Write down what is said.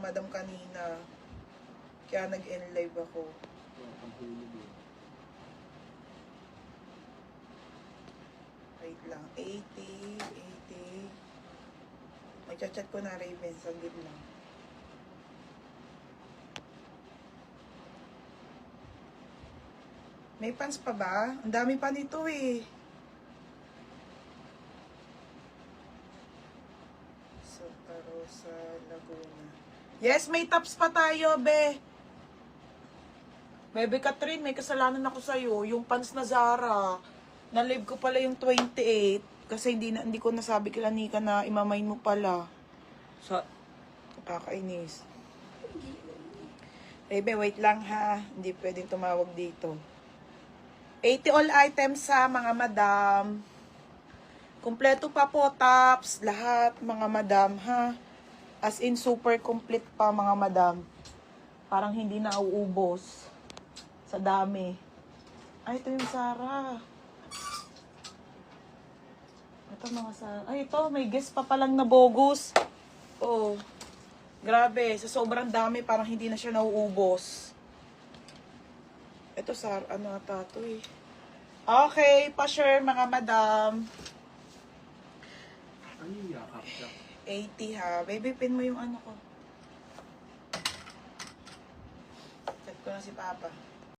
madam kanina. Kaya nag-en-live ako. Wait lang. 80. Magchat-chat ko na Raven. Saglit lang. May pants pa ba? Ang dami pa nito eh. Santa Rosa, Laguna. Yes, may tops pa tayo, be. Bebe Catherine, may kasalanan ako sa'yo. Yung pants na Zara. Na-live ko pala yung 28. Kasi hindi ko nasabi kila Nika na imamain mo pala. Kakainis. Bebe, wait lang ha. Hindi pwedeng tumawag dito. 80 all items sa mga madam. Kompleto pa po, tops. Lahat, mga madam, ha. As in, super complete pa, mga madam. Parang hindi na uubos. Sa dami. Ay, ito yung Zara. Ito mga Zara. Ay, ito, may guest pa palang na bogus. Oh. Grabe, sa sobrang dami, parang hindi na siya nauubos. Ito, Zara, ano ata ito eh. Okay, pa-share mga madam. Ano yung yakap siya? 80 ha. Baby, pin mo yung ano ko. Chat ko na si Papa.